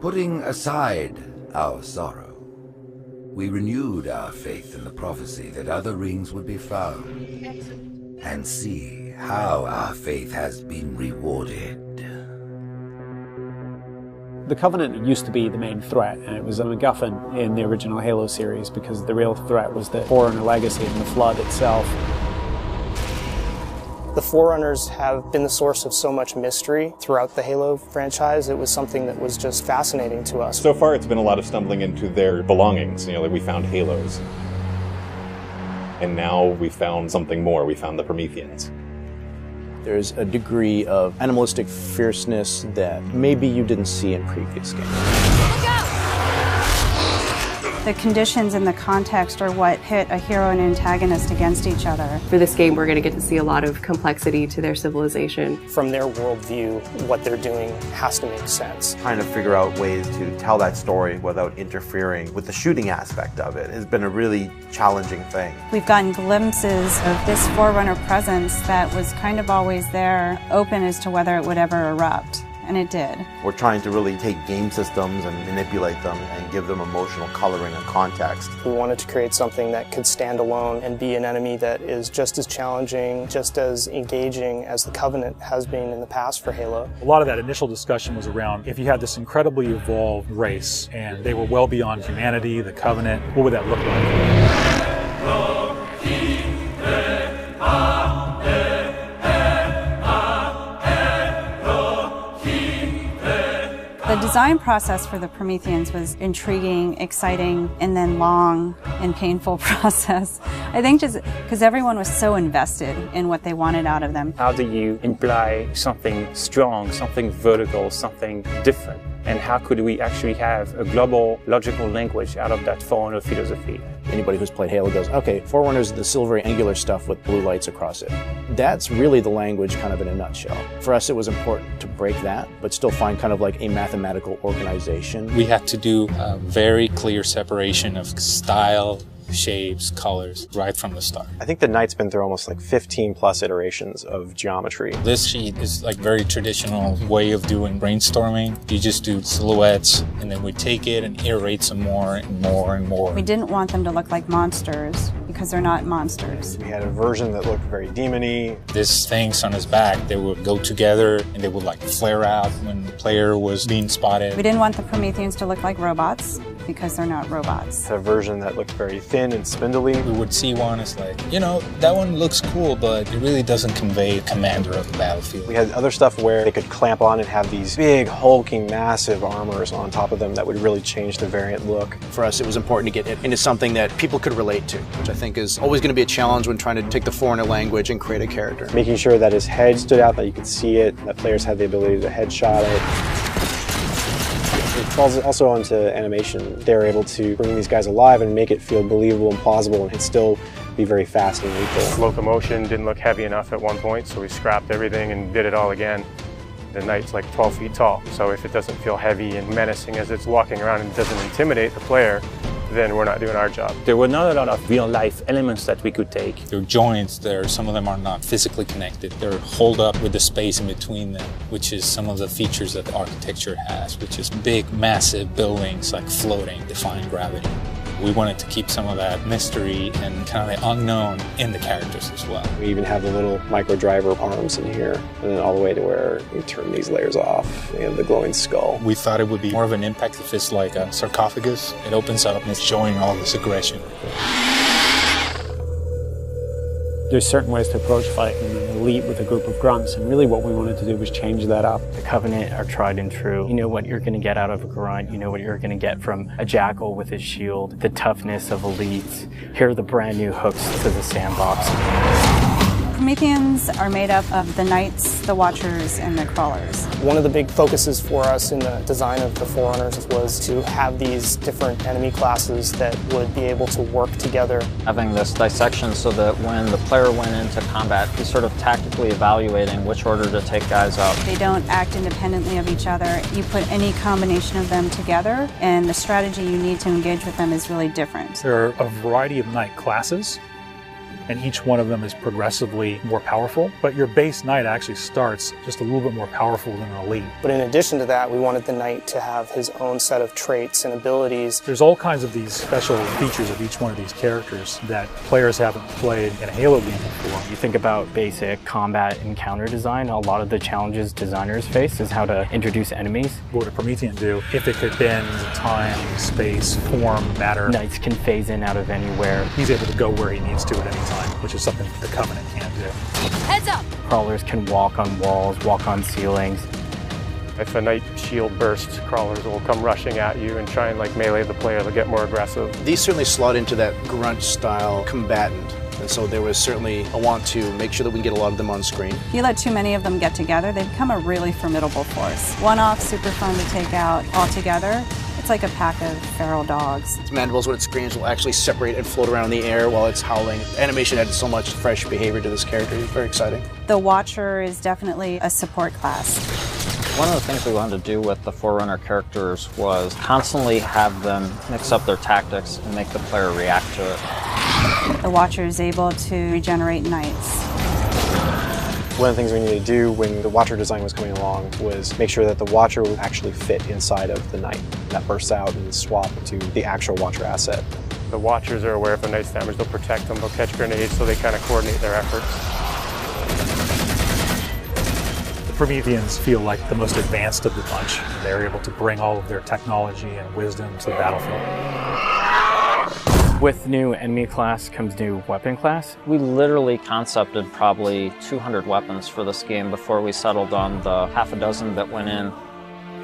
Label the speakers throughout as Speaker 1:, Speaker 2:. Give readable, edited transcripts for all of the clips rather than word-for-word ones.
Speaker 1: Putting aside our sorrow, we renewed our faith in the prophecy that other rings would be found, and see how our faith has been rewarded.
Speaker 2: The Covenant used to be the main threat, and it was a MacGuffin in the original Halo series because the real threat was the Forerunner legacy and the Flood itself.
Speaker 3: The Forerunners have been the source of so much mystery throughout the Halo franchise. It was something that was just fascinating to us.
Speaker 4: So far it's been a lot of stumbling into their belongings. Like we found Halos. And now we found something more. We found the Prometheans.
Speaker 5: There's a degree of animalistic fierceness that maybe you didn't see in previous games.
Speaker 6: The conditions and the context are what pit a hero and antagonist against each other.
Speaker 7: For this game, we're going to get to see a lot of complexity to their civilization.
Speaker 3: From their worldview, what they're doing has to make sense.
Speaker 8: Trying to figure out ways to tell that story without interfering with the shooting aspect of it has been a really challenging thing.
Speaker 6: We've gotten glimpses of this Forerunner presence that was kind of always there, open as to whether it would ever erupt. And it did.
Speaker 8: We're trying to really take game systems and manipulate them and give them emotional coloring and context.
Speaker 3: We wanted to create something that could stand alone and be an enemy that is just as challenging, just as engaging as the Covenant has been in the past for Halo.
Speaker 9: A lot of that initial discussion was around if you had this incredibly evolved race and they were well beyond humanity, the Covenant, what would that look like?
Speaker 6: The design process for the Prometheans was intriguing, exciting, and then long and painful process. I think just because everyone was so invested in what they wanted out of them.
Speaker 10: How do you imply something strong, something vertical, something different? And how could we actually have a global logical language out of that Forerunner philosophy?
Speaker 5: Anybody who's played Halo goes, okay, Forerunners is the silvery angular stuff with blue lights across it. That's really the language kind of in a nutshell. For us, it was important to break that, but still find kind of like a mathematical organization.
Speaker 11: We had to do a very clear separation of style, shapes, colors, right from the start.
Speaker 12: I think the Knight's been through almost like 15 plus iterations of geometry.
Speaker 11: This sheet is like very traditional way of doing brainstorming. You just do silhouettes and then we take it and iterate some more and more and more.
Speaker 6: We didn't want them to look like monsters because they're not monsters.
Speaker 12: We had a version that looked very demon-y.
Speaker 11: These things on his back, they would go together and they would like flare out when the player was being spotted.
Speaker 6: We didn't want the Prometheans to look like robots because they're not robots.
Speaker 12: A version that looked very thin and spindly.
Speaker 11: We would see one, it's like, you know, that one looks cool, but it really doesn't convey a commander of the battlefield.
Speaker 12: We had other stuff where they could clamp on and have these big, hulking, massive armors on top of them that would really change the variant look.
Speaker 5: For us, it was important to get it into something that people could relate to, which I think is always going to be a challenge when trying to take the Forerunner language and create a character.
Speaker 12: Making sure that his head stood out, that you could see it, that players had the ability to headshot it. It falls also onto animation. They're able to bring these guys alive and make it feel believable and plausible and still be very fast and lethal.
Speaker 13: Locomotion didn't look heavy enough at one point, so we scrapped everything and did it all again. The Knight's like 12 feet tall, so if it doesn't feel heavy and menacing as it's walking around and doesn't intimidate the player, then we're not doing our job.
Speaker 10: There were not a lot of real-life elements that we could take.
Speaker 11: There are joints there, some of them are not physically connected. They're holed up with the space in between them, which is some of the features that the architecture has, which is big, massive buildings like floating, defying gravity. We wanted to keep some of that mystery and kind of the unknown in the characters as well.
Speaker 12: We even have the little micro driver arms in here, and then all the way to where we turn these layers off. We have the glowing skull.
Speaker 11: We thought it would be more of an impact if it's like a sarcophagus. It opens up and it's showing all this aggression.
Speaker 2: There's certain ways to approach fighting an elite with a group of grunts, and really what we wanted to do was change that up.
Speaker 14: The Covenant are tried and true. You know what you're going to get out of a grunt. You know what you're going to get from a jackal with his shield. The toughness of elites. Here are the brand new hooks to the sandbox.
Speaker 6: Prometheans are made up of the Knights, the Watchers, and the Crawlers.
Speaker 3: One of the big focuses for us in the design of the Forerunners was to have these different enemy classes that would be able to work together.
Speaker 15: Having this dissection so that when the player went into combat, he's sort of tactically evaluating which order to take guys out.
Speaker 6: They don't act independently of each other. You put any combination of them together, and the strategy you need to engage with them is really different.
Speaker 9: There are a variety of Knight classes. and each one of them is progressively more powerful. But your base knight actually starts just a little bit more powerful than an elite.
Speaker 3: But in addition to that, we wanted the knight to have his own set of traits and abilities.
Speaker 9: There's all kinds of these special features of each one of these characters that players haven't played in a Halo game before.
Speaker 14: You think about basic combat and counter design, a lot of the challenges designers face is how to introduce enemies.
Speaker 9: What would a Promethean do if it could bend time, space, form, matter?
Speaker 14: Knights can phase in out of anywhere.
Speaker 9: He's able to go where he needs to at any time, which is something the Covenant can't do.
Speaker 16: Heads up!
Speaker 14: Crawlers can walk on walls, walk on ceilings.
Speaker 13: If a knight shield bursts, crawlers will come rushing at you and try and like melee the player. They'll get more aggressive.
Speaker 5: These certainly slot into that grunt style combatant. And so there was certainly a want to make sure that we can get a lot of them on screen.
Speaker 6: If you let too many of them get together, they become a really formidable force. One-off, super fun to take out. All together, it's like a pack of feral dogs.
Speaker 5: Its mandibles, when it screams, will actually separate and float around in the air while it's howling. Animation added so much fresh behavior to this character. It's very exciting.
Speaker 6: The Watcher is definitely a support class.
Speaker 15: One of the things we wanted to do with the Forerunner characters was constantly have them mix up their tactics and make the player react to it.
Speaker 6: The Watcher is able to regenerate knights.
Speaker 12: One of the things we needed to do when the Watcher design was coming along was make sure that the Watcher would actually fit inside of the Knight. That bursts out and swap to the actual Watcher asset.
Speaker 13: The Watchers are aware if a knight's damaged, they'll protect them, they'll catch grenades, so they kind of coordinate their efforts.
Speaker 9: The Prometheans feel like the most advanced of the bunch. They're able to bring all of their technology and wisdom to the battlefield.
Speaker 14: With new enemy class comes new weapon class.
Speaker 15: We literally concepted probably 200 weapons for this game before we settled on the half a dozen that went in.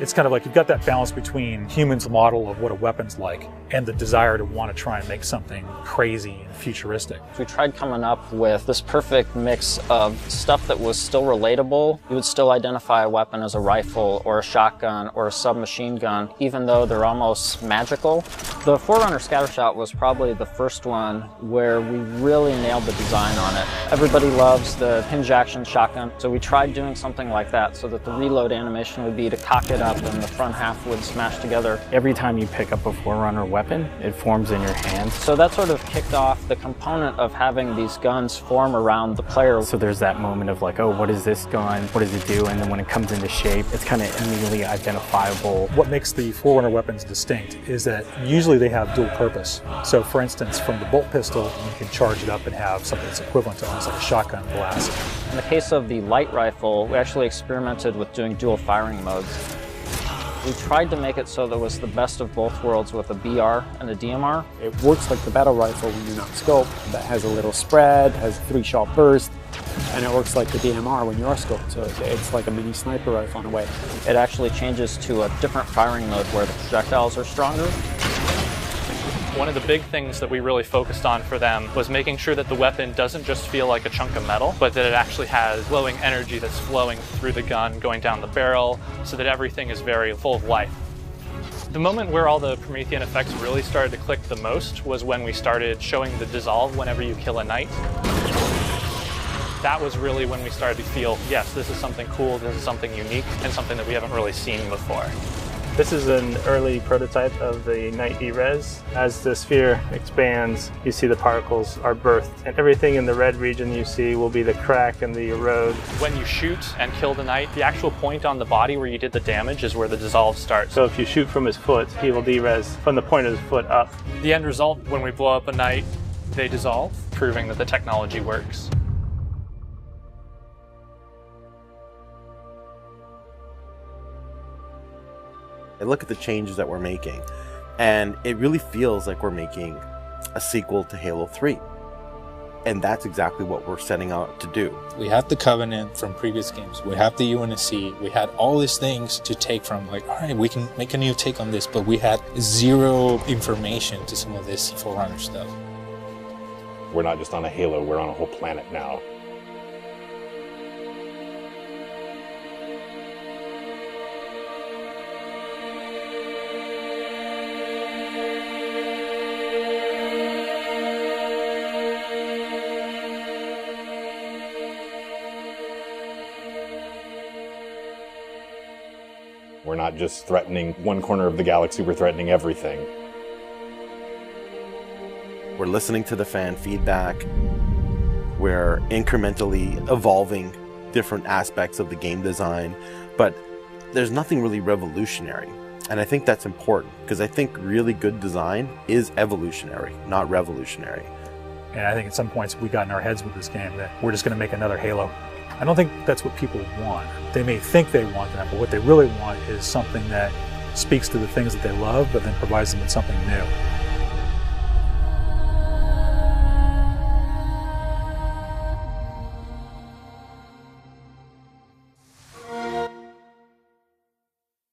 Speaker 9: It's kind of like you've got that balance between humans' model of what a weapon's like and the desire to want to try and make something crazy and futuristic.
Speaker 15: We tried coming up with this perfect mix of stuff that was still relatable. You would still identify a weapon as a rifle or a shotgun or a submachine gun, even though they're almost magical. The Forerunner Scattershot was probably the first one where we really nailed the design on it. Everybody loves the hinge action shotgun, so we tried doing something like that so that the reload animation would be to cock it up and the front half would smash together.
Speaker 14: Every time you pick up a Forerunner weapon, it forms in your hand.
Speaker 15: So that sort of kicked off the component of having these guns form around the player.
Speaker 14: So there's that moment of like, oh, what is this gun? What does it do? And then when it comes into shape, it's kind of immediately identifiable.
Speaker 9: What makes the Forerunner weapons distinct is that usually they have dual purpose. So for instance, from the bolt pistol, you can charge it up and have something that's equivalent to almost like a shotgun blast.
Speaker 15: In the case of the light rifle, we actually experimented with doing dual firing modes. We tried to make it so there was the best of both worlds with a BR and a DMR.
Speaker 2: It works like the battle rifle when you're not scoped. That has a little spread, has 3-shot burst, and it works like the DMR when you are scoped. So it's like a mini sniper rifle in a way.
Speaker 15: It actually changes to a different firing mode where the projectiles are stronger.
Speaker 17: One of the big things that we really focused on for them was making sure that the weapon doesn't just feel like a chunk of metal, but that it actually has glowing energy that's flowing through the gun, going down the barrel, so that everything is very full of life. The moment where all the Promethean effects really started to click the most was when we started showing the dissolve whenever you kill a knight. That was really when we started to feel, yes, this is something cool, this is something unique, and something that we haven't really seen before.
Speaker 18: This is an early prototype of the Knight E-Res. As the sphere expands, you see the particles are birthed, and everything in the red region you see will be the crack and the erode.
Speaker 17: When you shoot and kill the knight, the actual point on the body where you did the damage is where the dissolve starts.
Speaker 18: So if you shoot from his foot, he will de-res from the point of his foot up.
Speaker 17: The end result, when we blow up a knight, they dissolve, proving that the technology works.
Speaker 8: I look at the changes that we're making, and it really feels like we're making a sequel to Halo 3. And that's exactly what we're setting out to do.
Speaker 11: We have the Covenant from previous games. We have the UNSC. We had all these things to take from, like, all right, we can make a new take on this, but we had zero information to some of this Forerunner stuff.
Speaker 4: We're not just on a Halo, we're on a whole planet now. We're not just threatening one corner of the galaxy, we're threatening everything.
Speaker 8: We're listening to the fan feedback. We're incrementally evolving different aspects of the game design, but there's nothing really revolutionary. And I think that's important, because I think really good design is evolutionary, not revolutionary.
Speaker 9: And I think at some points we got in our heads with this game that we're just going to make another Halo. I don't think that's what people want. They may think they want that, but what they really want is something that speaks to the things that they love, but then provides them with something new.